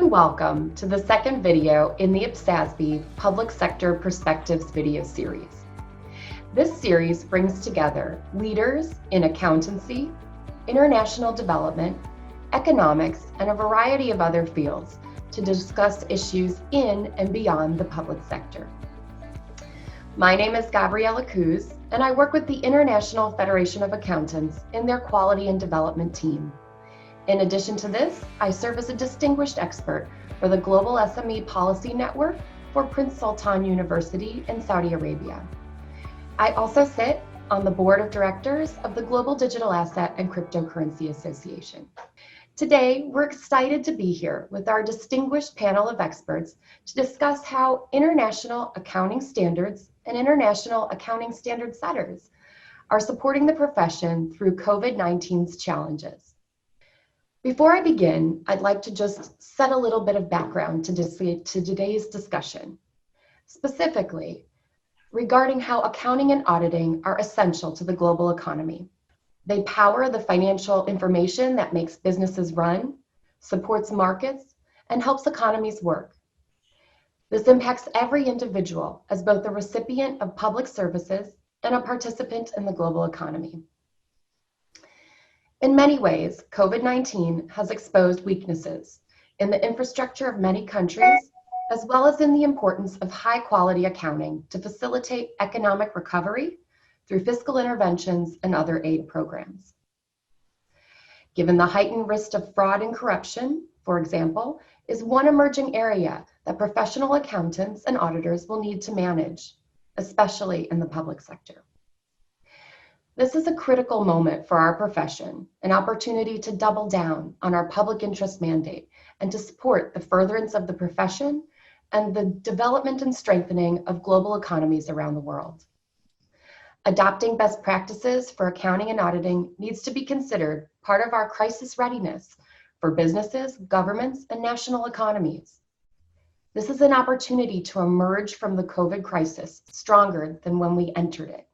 and welcome to the second video in the IPSASB Public Sector Perspectives video series. This series brings together leaders in accountancy, international development, economics, and a variety of other fields to discuss issues in and beyond the public sector. My name is Gabriella Kusz, and I work with the International Federation of Accountants in their Quality and Development team. In addition to this, I serve as a distinguished expert for the Global SME Policy Network for Prince Sultan University in Saudi Arabia. I also sit on the board of directors of the Global Digital Asset and Cryptocurrency Association. Today, we're excited to be here with our distinguished panel of experts to discuss how international accounting standards and international accounting standard setters are supporting the profession through COVID-19's challenges. Before I begin, I'd like to just set a little bit of background to today's discussion, specifically regarding how accounting and auditing are essential to the global economy. They power the financial information that makes businesses run, supports markets, and helps economies work. This impacts every individual as both a recipient of public services and a participant in the global economy. In many ways, COVID-19 has exposed weaknesses in the infrastructure of many countries, as well as in the importance of high-quality accounting to facilitate economic recovery through fiscal interventions and other aid programs. Given the heightened risk of fraud and corruption, for example, is one emerging area that professional accountants and auditors will need to manage, especially in the public sector. This is a critical moment for our profession, an opportunity to double down on our public interest mandate and to support the furtherance of the profession and the development and strengthening of global economies around the world. Adopting best practices for accounting and auditing needs to be considered part of our crisis readiness for businesses, governments, and national economies. This is an opportunity to emerge from the COVID crisis stronger than when we entered it.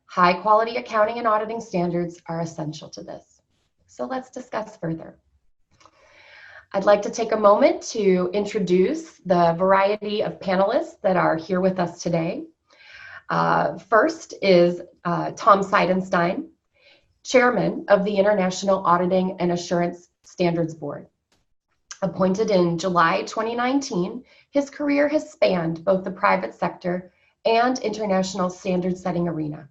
High-quality accounting and auditing standards are essential to this. So let's discuss further. I'd like to take a moment to introduce the variety of panelists that are here with us today. First is Tom Seidenstein, Chairman of the International Auditing and Assurance Standards Board. Appointed in July 2019, his career has spanned both the private sector and international standard-setting arena.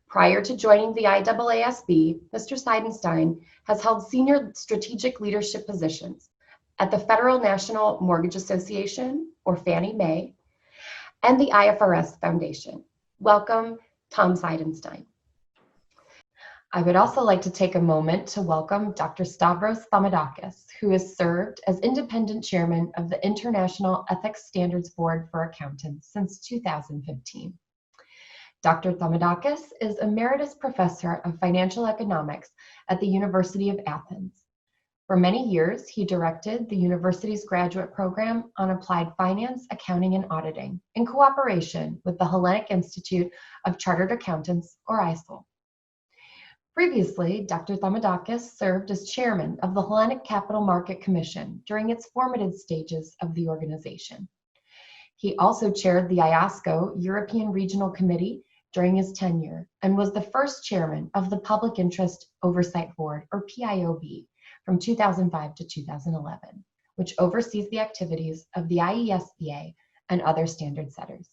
Prior to joining the IAASB, Mr. Seidenstein has held senior strategic leadership positions at the Federal National Mortgage Association, or Fannie Mae, and the IFRS Foundation. Welcome, Tom Seidenstein. I would also like to take a moment to welcome Dr. Stavros Thomadakis, who has served as independent chairman of the International Ethics Standards Board for Accountants since 2015. Dr. Thomadakis is Emeritus Professor of Financial Economics at the University of Athens. For many years, he directed the university's graduate program on applied finance, accounting, and auditing in cooperation with the Hellenic Institute of Chartered Accountants, or ISIL. Previously, Dr. Thomadakis served as chairman of the Hellenic Capital Market Commission during its formative stages of the organization. He also chaired the IOSCO European Regional Committee during his tenure and was the first chairman of the Public Interest Oversight Board, or PIOB, from 2005 to 2011, which oversees the activities of the IESBA and other standard setters.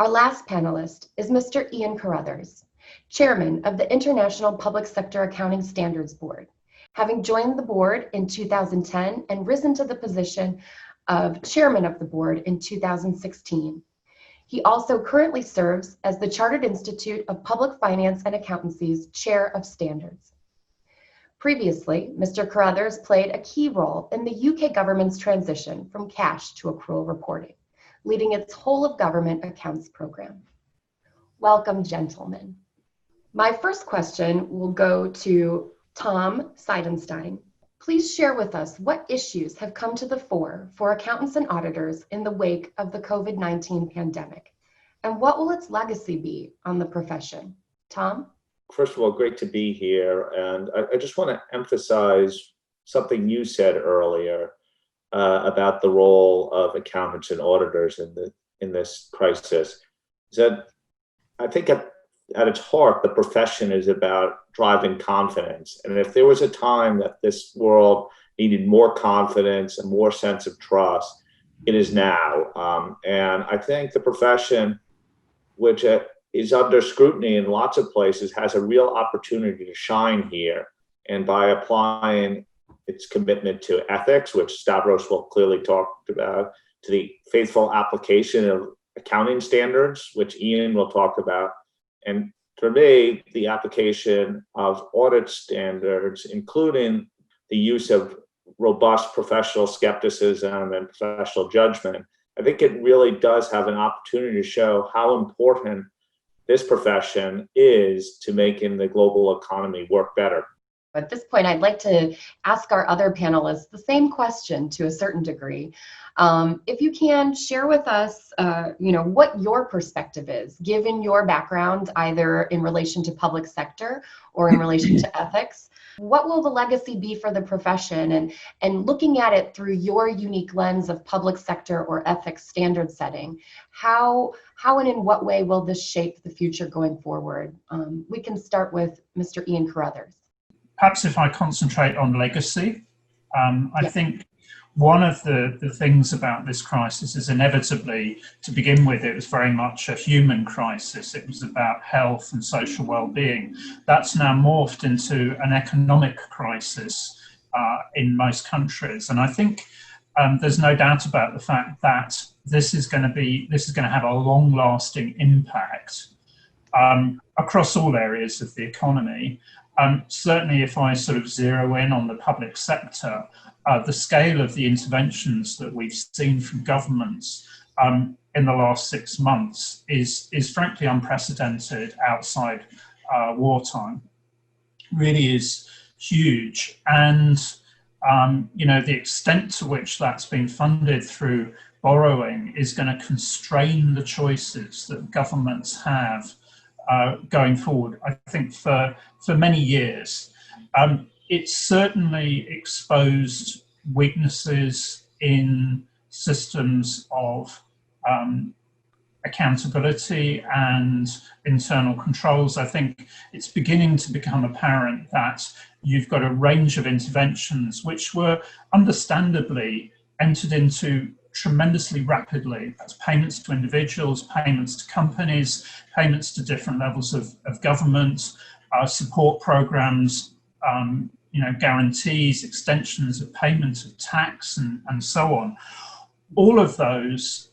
Our last panelist is Mr. Ian Carruthers, chairman of the International Public Sector Accounting Standards Board, having joined the board in 2010 and risen to the position of chairman of the board in 2016. He also currently serves as the Chartered Institute of Public Finance and Accountancy's Chair of Standards. Previously, Mr. Carruthers played a key role in the UK government's transition from cash to accrual reporting, leading its whole of government accounts program. Welcome, gentlemen. My first question will go to Tom Seidenstein. Please share with us what issues have come to the fore for accountants and auditors in the wake of the COVID-19 pandemic, and what will its legacy be on the profession? Tom? First of all, great to be here. And I just want to emphasize something you said earlier about the role of accountants and auditors in this crisis. Is that I think at its heart, the profession is about driving confidence. And if there was a time that this world needed more confidence and more sense of trust, it is now. And I think the profession, which is under scrutiny in lots of places, has a real opportunity to shine here. And by applying its commitment to ethics, which Stavros will clearly talk about, to the faithful application of accounting standards, which Ian will talk about, and for me, the application of audit standards, including the use of robust professional skepticism and professional judgment, I think it really does have an opportunity to show how important this profession is to making the global economy work better. At this point, I'd like to ask our other panelists the same question to a certain degree. If you can share with us, what your perspective is, given your background, either in relation to public sector or in relation to ethics. What will the legacy be for the profession? And looking at it through your unique lens of public sector or ethics standard setting, how and in what way will this shape the future going forward? We can start with Mr. Ian Carruthers. Perhaps if I concentrate on legacy, I think one of the things about this crisis is inevitably, to begin with, it was very much a human crisis. It was about health and social well-being. That's now morphed into an economic crisis in most countries. And I think there's no doubt about the fact that this is going to have a long-lasting impact across all areas of the economy. Certainly, if I sort of zero in on the public sector, the scale of the interventions that we've seen from governments in the last 6 months is frankly unprecedented outside wartime. Really is huge, and the extent to which that's been funded through borrowing is going to constrain the choices that governments have going forward, I think, for many years. It's certainly exposed weaknesses in systems of accountability and internal controls. I think it's beginning to become apparent that you've got a range of interventions which were understandably entered into tremendously rapidly. That's payments to individuals, payments to companies, payments to different levels of government, support programs, guarantees, extensions of payment of tax, and so on. All of those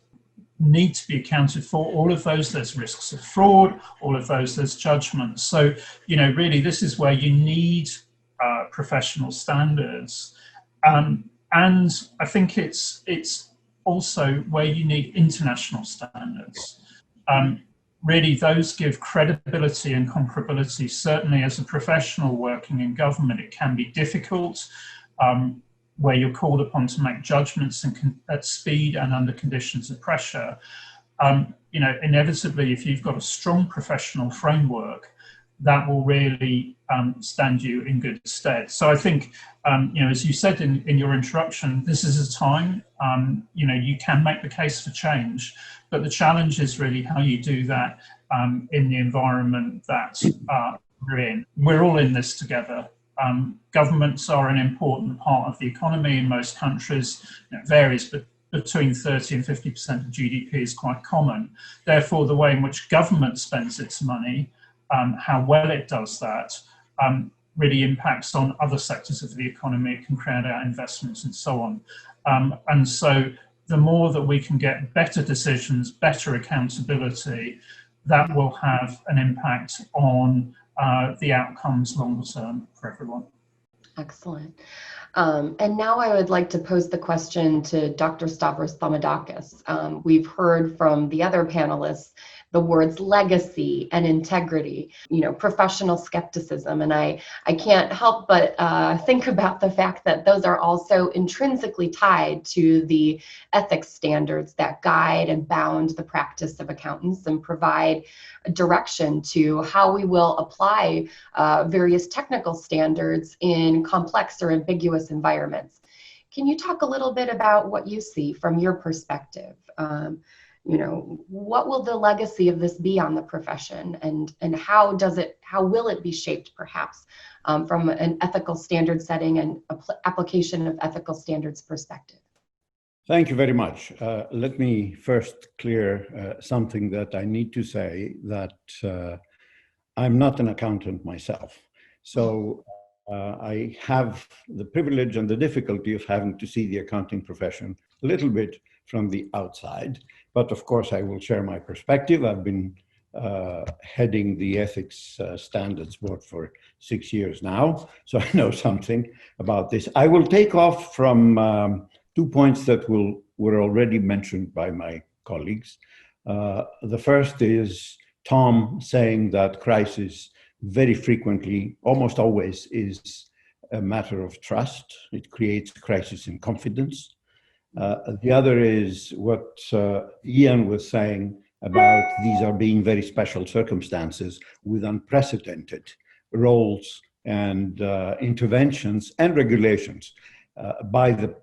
need to be accounted for. All of those, there's risks of fraud. All of those, there's judgment. So, really, this is where you need professional standards. And I think it's also where you need international standards. Really, those give credibility and comparability. Certainly, as a professional working in government, it can be difficult, where you're called upon to make judgments at speed and under conditions of pressure. Inevitably, if you've got a strong professional framework, that will really stand you in good stead. So I think, as you said in your introduction, this is a time, you can make the case for change, but the challenge is really how you do that in the environment that we're in. We're all in this together. Governments are an important part of the economy in most countries. It varies, but between 30 and 50% of GDP is quite common. Therefore, the way in which government spends its money, how well it does that, really impacts on other sectors of the economy. It can crowd out investments and so on. And so the more that we can get better decisions, better accountability, that will have an impact on the outcomes long term for everyone. Excellent. And now I would like to pose the question to Dr. Stavros Thomadakis. We've heard from the other panelists the words legacy and integrity, professional skepticism. And I can't help but think about the fact that those are also intrinsically tied to the ethics standards that guide and bound the practice of accountants and provide direction to how we will apply various technical standards in complex or ambiguous environments. Can you talk a little bit about what you see from your perspective? What will the legacy of this be on the profession, and how will it be shaped perhaps from an ethical standard setting and application of ethical standards perspective? Thank you very much. Let me first clear something that I need to say, that I'm not an accountant myself. So I have the privilege and the difficulty of having to see the accounting profession a little bit from the outside. But of course, I will share my perspective. I've been heading the ethics standards board for 6 years now, so I know something about this. I will take off from 2 points that were already mentioned by my colleagues. The first is Tom saying that crisis very frequently, almost always, is a matter of trust. It creates crisis in confidence. The other is what Ian was saying about these are being very special circumstances with unprecedented roles and interventions and regulations by the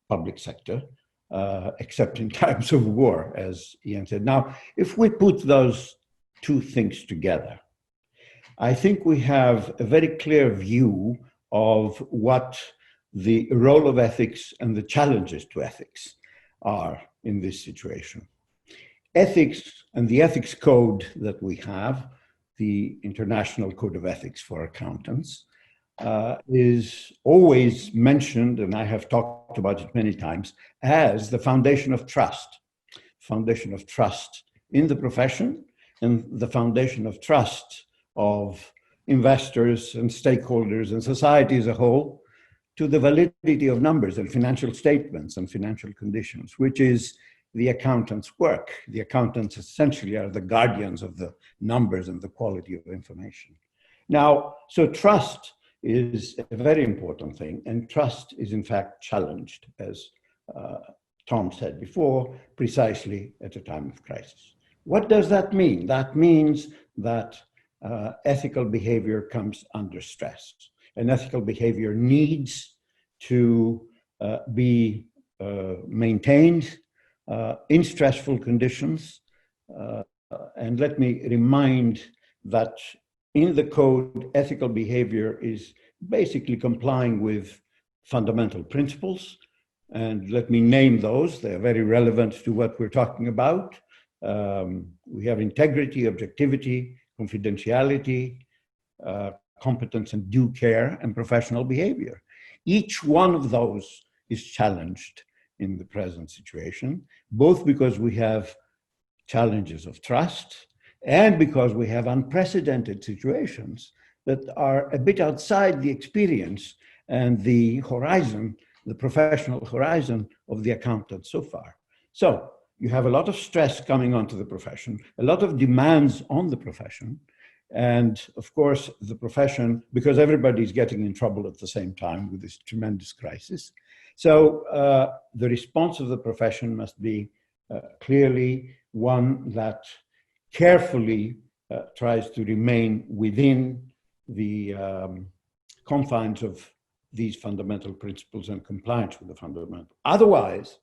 public sector, except in times of war, as Ian said. Now, if we put those two things together, I think we have a very clear view of what the role of ethics and the challenges to ethics are in this situation. Ethics and the ethics code that we have, the International Code of Ethics for Accountants, is always mentioned, and I have talked about it many times, as the foundation of trust in the profession, and the foundation of trust of investors and stakeholders and society as a whole to the validity of numbers and financial statements and financial conditions, which is the accountant's work. The accountants essentially are the guardians of the numbers and the quality of information. Now, so trust is a very important thing, and trust is in fact challenged, as Tom said before, precisely at a time of crisis. What does that mean? That means that ethical behavior comes under stress, and ethical behavior needs to be maintained in stressful conditions. And let me remind that in the code, ethical behavior is basically complying with fundamental principles. And let me name those. They're very relevant to what we're talking about. We have integrity, objectivity, confidentiality, competence and due care, and professional behavior. Each one of those is challenged in the present situation, both because we have challenges of trust and because we have unprecedented situations that are a bit outside the experience and the horizon, the professional horizon of the accountant so far. So you have a lot of stress coming onto the profession, a lot of demands on the profession, and of course the profession, because everybody's getting in trouble at the same time with this tremendous crisis. So the response of the profession must be clearly one that carefully tries to remain within the confines of these fundamental principles and compliance with the fundamental. Otherwise,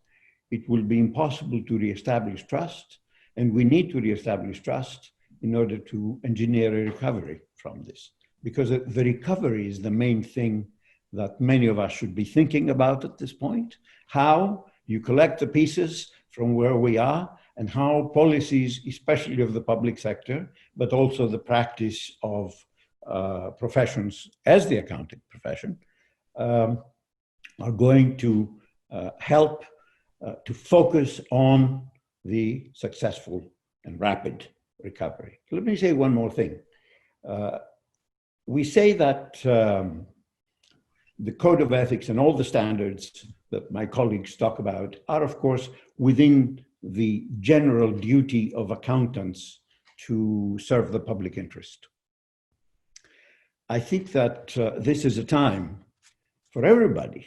it will be impossible to reestablish trust, and we need to reestablish trust in order to engineer a recovery from this. Because the recovery is the main thing that many of us should be thinking about at this point. How you collect the pieces from where we are, and how policies, especially of the public sector, but also the practice of professions as the accounting profession, are going to help to focus on the successful and rapid recovery. Let me say one more thing. We say that the Code of Ethics and all the standards that my colleagues talk about are, of course, within the general duty of accountants to serve the public interest. I think that this is a time for everybody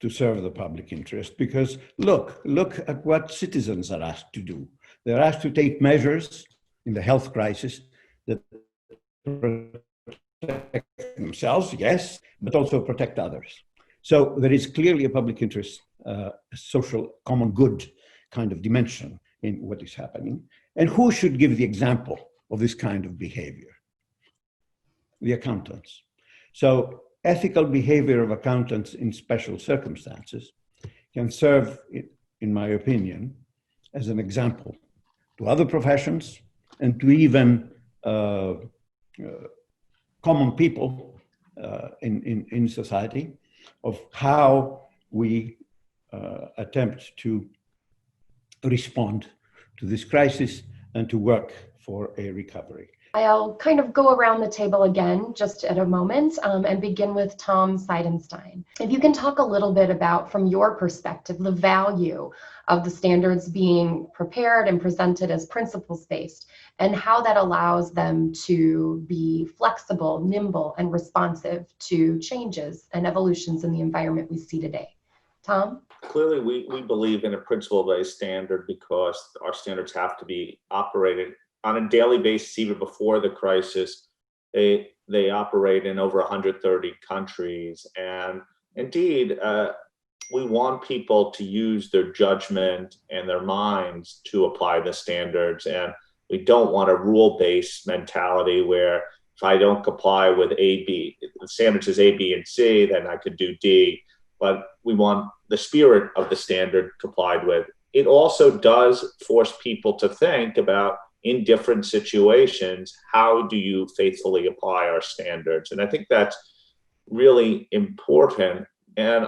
to serve the public interest, because look at what citizens are asked to do. They're asked to take measures in the health crisis that protect themselves, yes, but also protect others. So there is clearly a public interest, a social common good kind of dimension in what is happening. And who should give the example of this kind of behavior? The accountants. So ethical behavior of accountants in special circumstances can serve, in my opinion, as an example to other professions and to even common people in society of how we attempt to respond to this crisis and to work for a recovery. I'll kind of go around the table again just at a moment and begin with Tom Seidenstein. If you can talk a little bit about, from your perspective, the value of the standards being prepared and presented as principles-based, and how that allows them to be flexible, nimble, and responsive to changes and evolutions in the environment we see today. Tom? Clearly, we believe in a principle-based standard because our standards have to be operated on a daily basis. Even before the crisis, they operate in over 130 countries. And indeed, we want people to use their judgment and their minds to apply the standards. And we don't want a rule-based mentality where if I don't comply with A, B, the standard says A, B, and C, then I could do D. But we want the spirit of the standard complied with. It also does force people to think about, in different situations, how do you faithfully apply our standards? And I think that's really important. And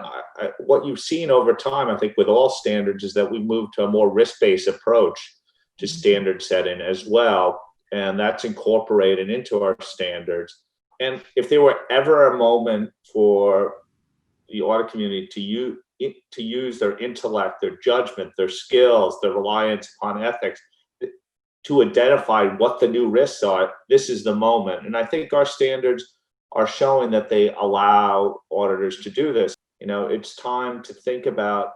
what you've seen over time, I think, with all standards is that we move to a more risk-based approach to standard setting as well. And that's incorporated into our standards. And if there were ever a moment for the audit community to use their intellect, their judgment, their skills, their reliance upon ethics, to identify what the new risks are, this is the moment. And I think our standards are showing that they allow auditors to do this. You know, it's time to think about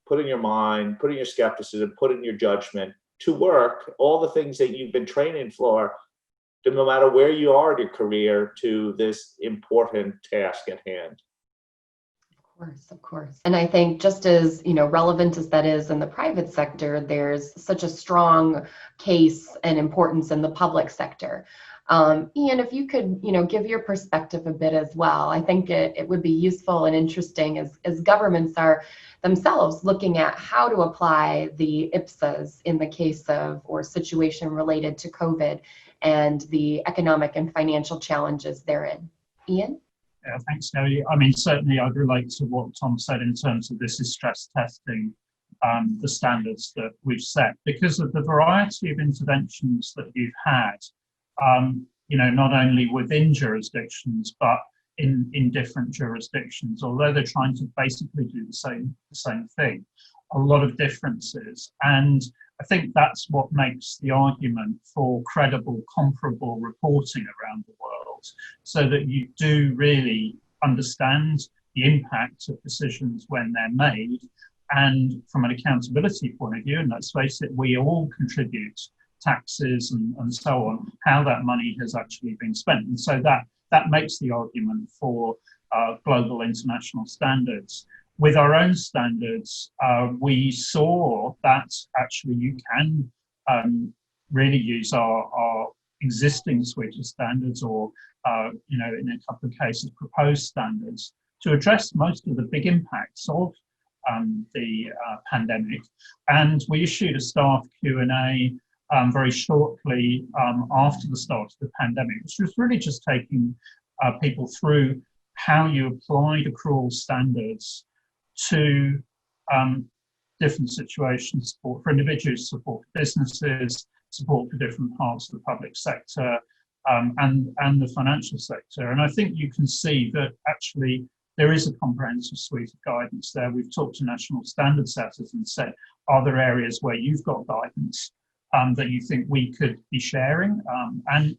putting your mind, putting your skepticism, putting your judgment to work, all the things that you've been training for, no matter where you are in your career, to this important task at hand. Of course. And I think just as, relevant as that is in the private sector, there's such a strong case and importance in the public sector. Ian, if you could, give your perspective a bit as well. I think it would be useful and interesting as governments are themselves looking at how to apply the IPSAs in the case of or situation related to COVID and the economic and financial challenges therein. Ian? Yeah, thanks, Gary. I mean, certainly I'd relate to what Tom said in terms of this is stress testing the standards that we've set because of the variety of interventions that you've had, not only within jurisdictions, but in different jurisdictions, although they're trying to basically do the same thing, a lot of differences. And I think that's what makes the argument for credible, comparable reporting around the world, so that you do really understand the impact of decisions when they're made. And from an accountability point of view, and let's face it, we all contribute taxes and so on, how that money has actually been spent. And so that makes the argument for global international standards. With our own standards, we saw that actually you can really use our existing suite of standards or, in a couple of cases, proposed standards to address most of the big impacts of the pandemic. And we issued a staff Q&A very shortly after the start of the pandemic, which was really just taking people through how you applied accrual standards to different situations, support for individuals, support for businesses, support for different parts of the public sector and the financial sector. And I think you can see that actually there is a comprehensive suite of guidance there. We've talked to national standard setters and said, are there areas where you've got guidance that you think we could be sharing? And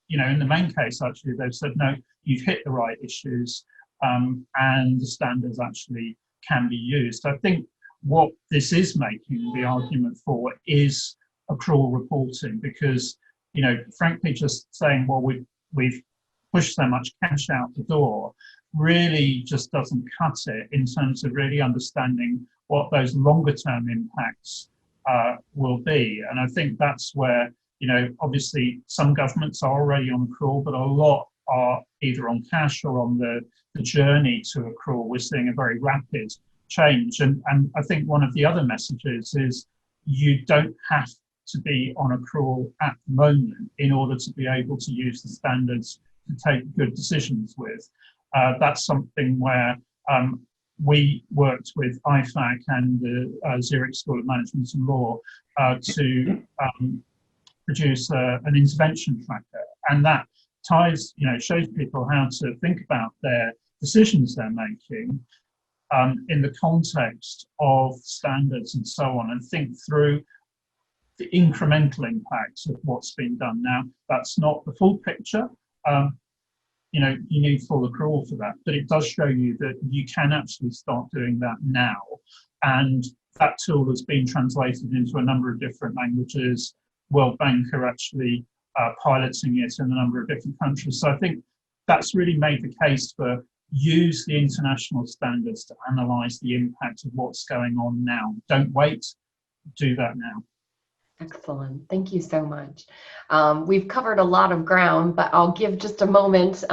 you know, in the main case, actually, they've said, no, you've hit the right issues, and the standards actually can be used. I think what this is making the argument for is accrual reporting, because, you know, frankly, just saying, well, we've pushed so much cash out the door really just doesn't cut it in terms of really understanding what those longer term impacts will be. And I think that's where, you know, obviously some governments are already on accrual, but a lot are either on cash or on the journey to accrual. We're seeing a very rapid change. And I think one of the other messages is you don't have to be on accrual at the moment in order to be able to use the standards to take good decisions with. That's something where we worked with IFAC and the Zurich School of Management and Law to produce an intervention tracker, and that ties, you know, shows people how to think about their decisions they're making in the context of standards and so on, and think through the incremental impacts of what's been done. Now, that's not the full picture. You know, you need full accrual for that, but it does show you that you can actually start doing that now. And that tool has been translated into a number of different languages. World Bank are actually piloting it in a number of different countries. So I think that's really made the case for use the international standards to analyse the impact of what's going on now. Don't wait, do that now. Excellent. Thank you so much. We've covered a lot of ground, but I'll give just a moment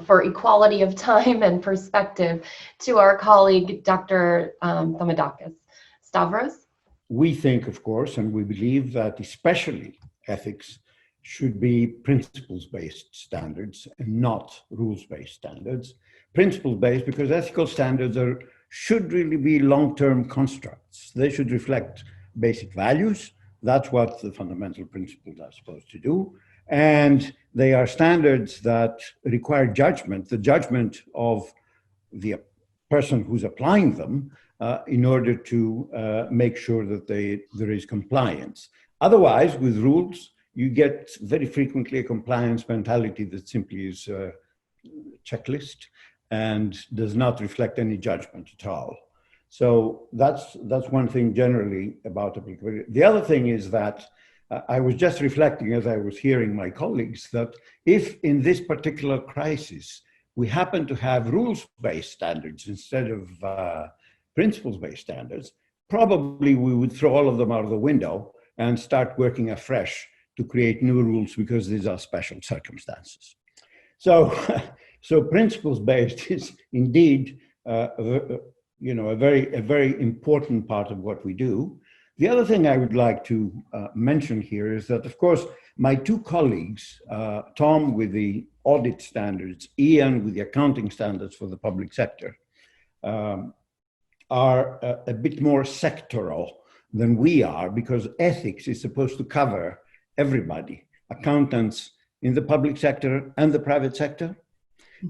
for equality of time and perspective to our colleague, Dr. Thomadakis. Stavros? We think, of course, and we believe that especially ethics should be principles-based standards and not rules-based standards. Principles-based because ethical standards should really be long-term constructs. They should reflect basic values. That's what the fundamental principles are supposed to do. And they are standards that require judgment, the judgment of the person who's applying them in order to make sure that there is compliance. Otherwise, with rules, you get very frequently a compliance mentality that simply is a checklist and does not reflect any judgment at all. So that's one thing generally about applicability. The other thing is that I was just reflecting as I was hearing my colleagues that if in this particular crisis we happen to have rules-based standards instead of principles-based standards, probably we would throw all of them out of the window and start working afresh to create new rules because these are special circumstances. So, so principles-based is indeed you know, a very important part of what we do. The other thing I would like to mention here is that, of course, my two colleagues, Tom with the audit standards, Ian with the accounting standards for the public sector, are a bit more sectoral than we are because ethics is supposed to cover everybody, accountants in the public sector and the private sector,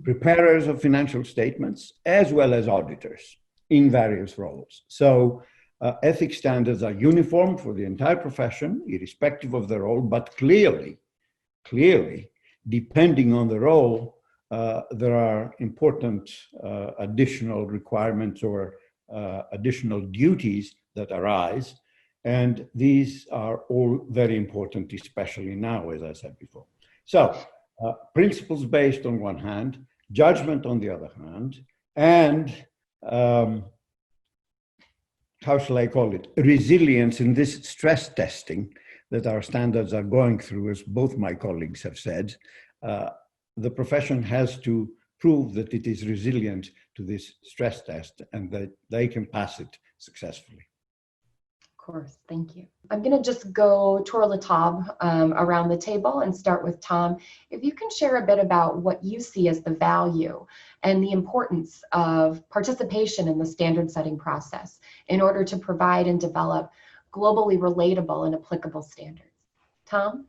preparers of financial statements, as well as auditors in various roles. So ethics standards are uniform for the entire profession, irrespective of the role, but clearly, depending on the role, there are important additional requirements or additional duties that arise. And these are all very important, especially now, as I said before. So principles based on one hand, judgment on the other hand, and how shall I call it, resilience in this stress testing that our standards are going through, as both my colleagues have said. The profession has to prove that it is resilient to this stress test and that they can pass it successfully. Of course, thank you. I'm going to just go tour the top around the table and start with Tom. If you can share a bit about what you see as the value and the importance of participation in the standard setting process in order to provide and develop globally relatable and applicable standards. Tom?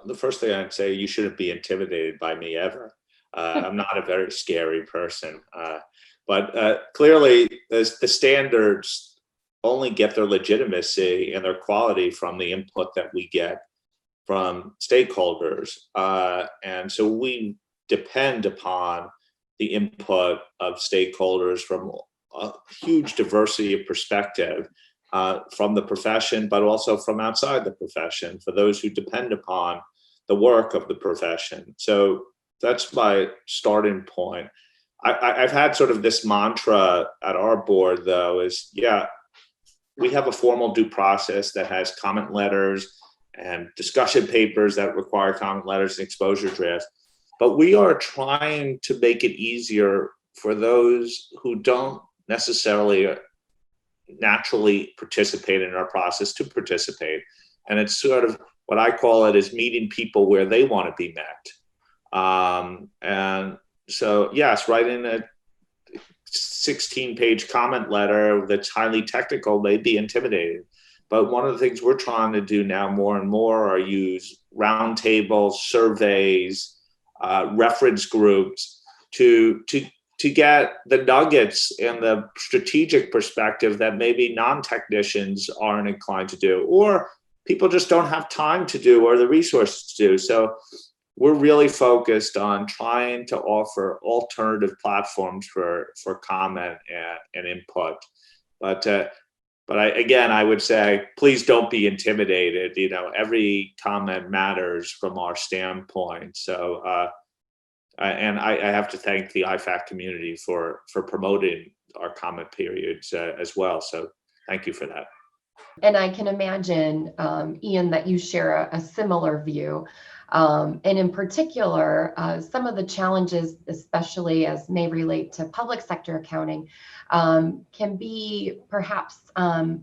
The first thing I'd say, you shouldn't be intimidated by me ever. I'm not a very scary person. But clearly, the standards only get their legitimacy and their quality from the input that we get from stakeholders. And so we depend upon the input of stakeholders from a huge diversity of perspective, from the profession, but also from outside the profession, for those who depend upon the work of the profession. So that's my starting point. I've had sort of this mantra at our board, though, is, yeah, we have a formal due process that has comment letters and discussion papers that require comment letters and exposure drafts, but we are trying to make it easier for those who don't necessarily naturally participate in our process to participate. And it's sort of what I call it is meeting people where they want to be met. And so, yes, writing a 16-page comment letter that's highly technical may be intimidating. But one of the things we're trying to do now more and more are use roundtables, surveys, reference groups to get the nuggets and the strategic perspective that maybe non-technicians aren't inclined to do, or people just don't have time to do or the resources to do. So we're really focused on trying to offer alternative platforms for comment and input. But I would say, please don't be intimidated. You know, every comment matters from our standpoint. So, and I have to thank the IFAC community for promoting our comment periods as well. So thank you for that. And I can imagine, Ian, that you share a similar view. And in particular, some of the challenges, especially as may relate to public sector accounting, can be perhaps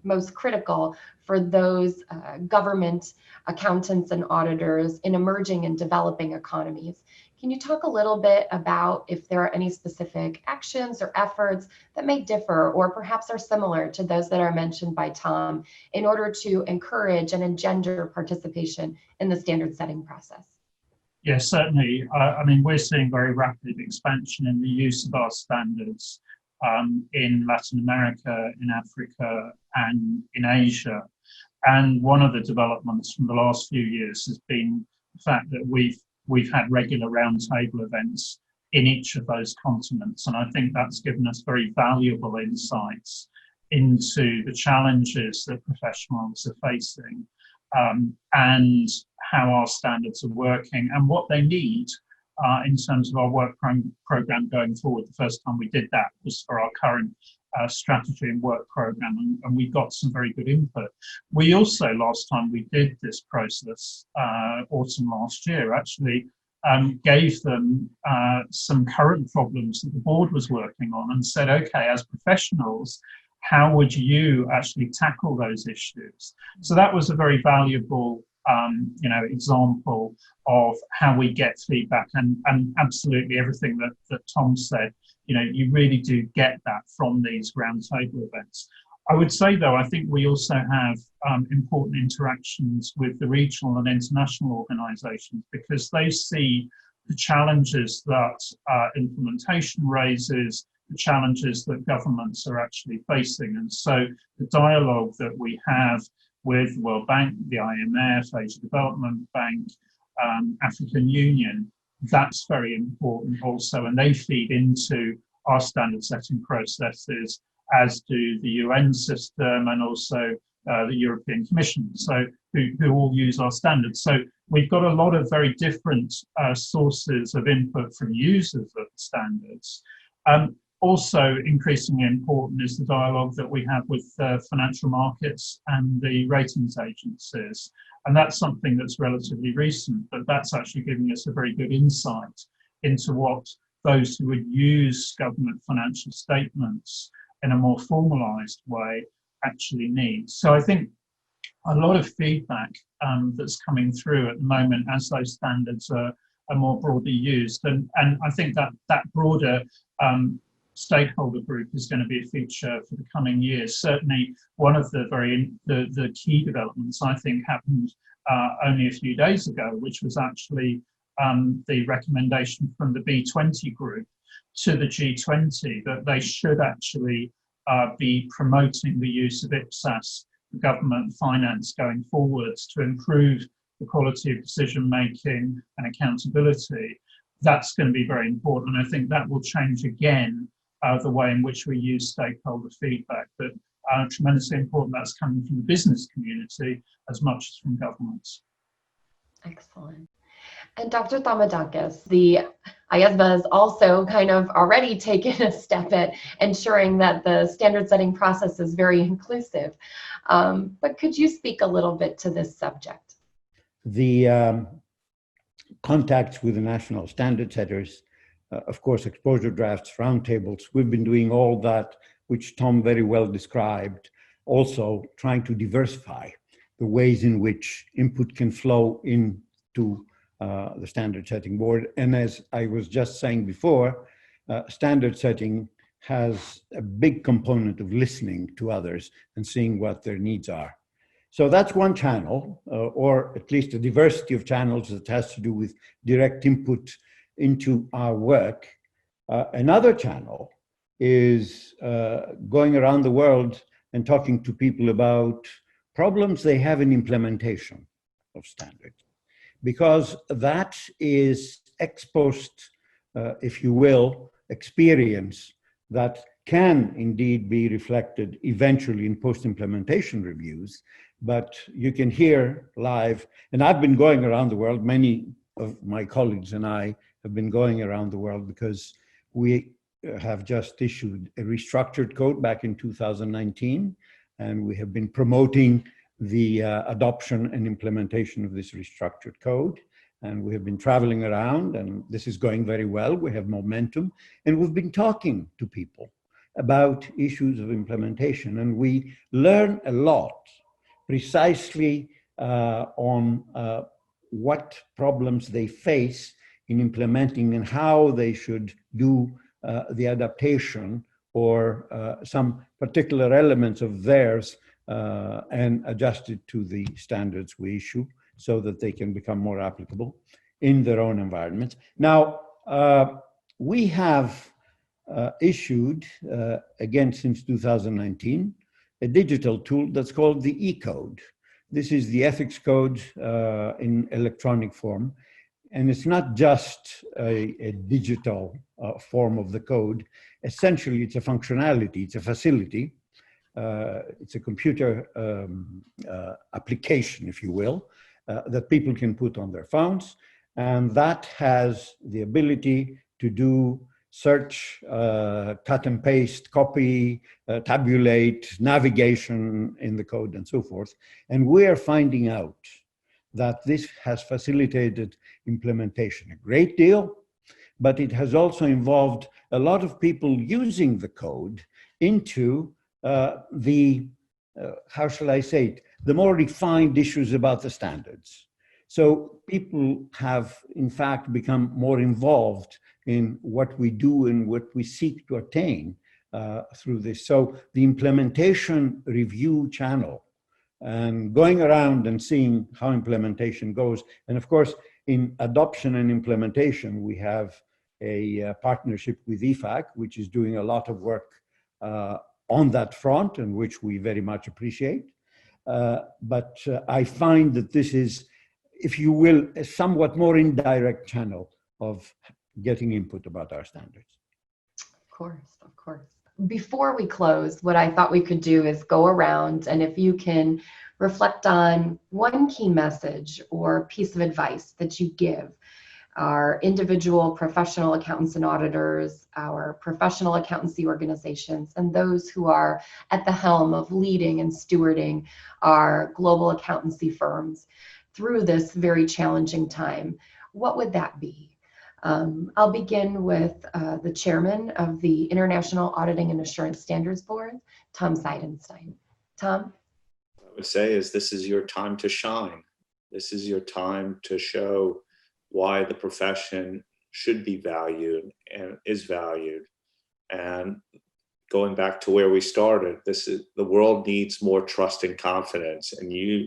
most critical for those government accountants and auditors in emerging and developing economies. Can you talk a little bit about if there are any specific actions or efforts that may differ or perhaps are similar to those that are mentioned by Tom in order to encourage and engender participation in the standard setting process? Yes, certainly. I mean, we're seeing very rapid expansion in the use of our standards in Latin America, in Africa, and in Asia. And one of the developments from the last few years has been the fact that we've had regular roundtable events in each of those continents. And I think that's given us very valuable insights into the challenges that professionals are facing, and how our standards are working and what they need in terms of our work program going forward. The first time we did that was for our current strategy and work program, and we got some very good input. We also, last time we did this process, autumn last year, actually gave them some current problems that the board was working on and said, okay, as professionals, how would you actually tackle those issues? So that was a very valuable example of how we get feedback, and absolutely everything that Tom said, you really do get that from these roundtable events. I would say, though, I think we also have important interactions with the regional and international organisations, because they see the challenges that implementation raises, the challenges that governments are actually facing. And so the dialogue that we have with the World Bank, the IMF, Asia Development Bank, African Union, that's very important also. And they feed into our standard setting processes, as do the UN system and also the European Commission, so who all use our standards. So we've got a lot of very different sources of input from users of the standards. Also increasingly important is the dialogue that we have with financial markets and the ratings agencies. And that's something that's relatively recent, but that's actually giving us a very good insight into what those who would use government financial statements in a more formalized way actually need. So I think a lot of feedback that's coming through at the moment as those standards are more broadly used. And I think that broader stakeholder group is going to be a feature for the coming years. Certainly one of the key developments, I think, happened only a few days ago, which was actually the recommendation from the B20 group to the G20 that they should actually be promoting the use of IPSAS for government finance going forwards to improve the quality of decision making and accountability. That's going to be very important. And I think that will change again the way in which we use stakeholder feedback. But tremendously important that's coming from the business community as much as from governments. Excellent. And Dr. Thomadakis, the IESBA has also kind of already taken a step at ensuring that the standard setting process is very inclusive. But could you speak a little bit to this subject? The contacts with the national standard setters, of course, exposure drafts, roundtables, we've been doing all that, which Tom very well described, also trying to diversify the ways in which input can flow into the standard setting board. And as I was just saying before, standard setting has a big component of listening to others and seeing what their needs are. So that's one channel, or at least a diversity of channels that has to do with direct input into our work. Another channel is going around the world and talking to people about problems they have in implementation of standards, because that is ex post, if you will, experience that can indeed be reflected eventually in post-implementation reviews, but you can hear live, and I've been going around the world, many of my colleagues and I have been going around the world because we have just issued a restructured code back in 2019, and we have been promoting the adoption and implementation of this restructured code. And we have been traveling around, and this is going very well. We have momentum, and we've been talking to people about issues of implementation, and we learn a lot precisely on what problems they face in implementing and how they should do the adaptation or some particular elements of theirs and adjust it to the standards we issue so that they can become more applicable in their own environments. Now, we have issued, again since 2019, a digital tool that's called the E-Code. This is the ethics code in electronic form. And it's not just a digital form of the code. Essentially, it's a functionality, it's a facility. It's a computer application, if you will, that people can put on their phones. And that has the ability to do search, cut and paste, copy, tabulate, navigation in the code and so forth. And we are finding out that this has facilitated implementation a great deal, but it has also involved a lot of people using the code into how shall I say it, the more refined issues about the standards. So people have, in fact, become more involved in what we do and what we seek to attain through this. So the implementation review channel and going around and seeing how implementation goes. And of course, in adoption and implementation, we have a partnership with IFAC, which is doing a lot of work on that front, and which we very much appreciate. But I find that this is, if you will, a somewhat more indirect channel of getting input about our standards. Of course, of course. Before we close, what I thought we could do is go around, and if you can reflect on one key message or piece of advice that you give our individual professional accountants and auditors, our professional accountancy organizations, and those who are at the helm of leading and stewarding our global accountancy firms through this very challenging time, what would that be? I'll begin with the chairman of the International Auditing and Assurance Standards Board, Tom Seidenstein. Tom? What I would say is this is your time to shine. This is your time to show why the profession should be valued and is valued. And going back to where we started, the world needs more trust and confidence, and you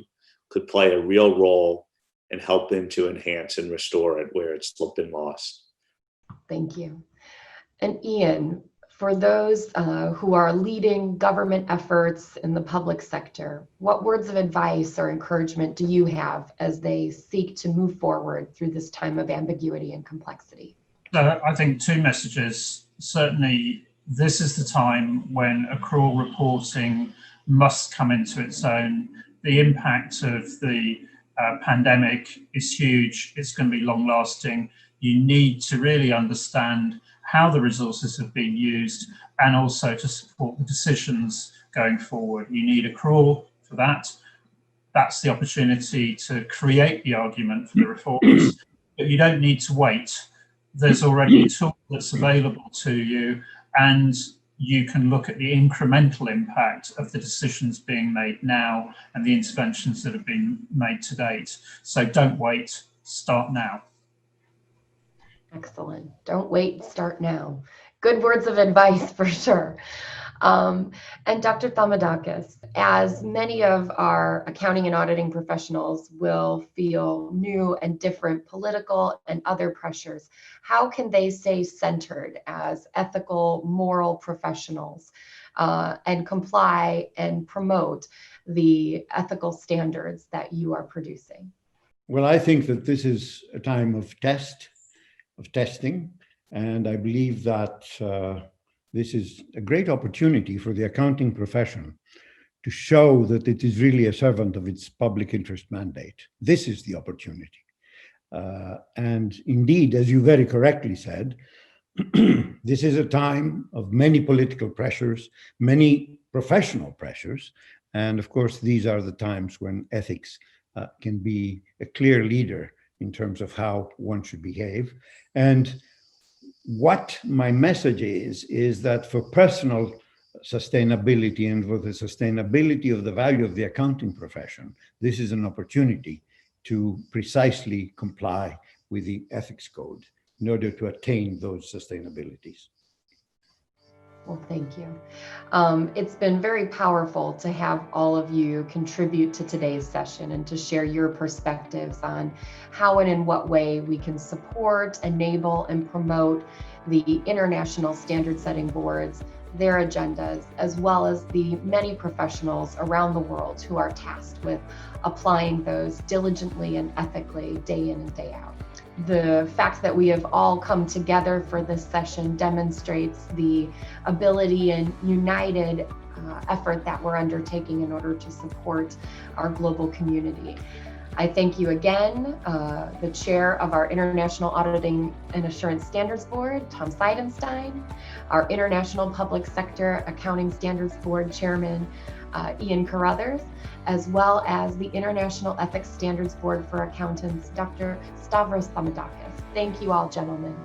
could play a real role in helping to enhance and restore it where it's been lost. Thank you. And Ian, for those who are leading government efforts in the public sector, what words of advice or encouragement do you have as they seek to move forward through this time of ambiguity and complexity? So I think two messages. Certainly, this is the time when accrual reporting must come into its own. The impact of the pandemic is huge. It's going to be long lasting. You need to really understand how the resources have been used and also to support the decisions going forward. You need accrual for that. That's the opportunity to create the argument for the reforms, but you don't need to wait. There's already a tool that's available to you, and you can look at the incremental impact of the decisions being made now and the interventions that have been made to date. So don't wait, start now. Excellent. Don't wait, start now. Good words of advice for sure. And Dr. Thomadakis, as many of our accounting and auditing professionals will feel new and different political and other pressures, how can they stay centered as ethical, moral professionals and comply and promote the ethical standards that you are producing? Well, I think that this is a time of testing, and I believe that this is a great opportunity for the accounting profession to show that it is really a servant of its public interest mandate. This is the opportunity. And indeed, as you very correctly said, this is a time of many political pressures, many professional pressures, and of course, these are the times when ethics can be a clear leader in terms of how one should behave. And what my message is that for personal sustainability and for the sustainability of the value of the accounting profession, this is an opportunity to precisely comply with the ethics code in order to attain those sustainabilities. Well, thank you. It's been very powerful to have all of you contribute to today's session and to share your perspectives on how and in what way we can support, enable, and promote the international standard setting boards, their agendas, as well as the many professionals around the world who are tasked with applying those diligently and ethically day in and day out. The fact that we have all come together for this session demonstrates the ability and united effort that we're undertaking in order to support our global community. I thank you again, the chair of our International Auditing and Assurance Standards Board, Tom Seidenstein, our International Public Sector Accounting Standards Board Chairman, Ian Carruthers, as well as the International Ethics Standards Board for Accountants, Dr. Stavros Thomadakis. Thank you all, gentlemen.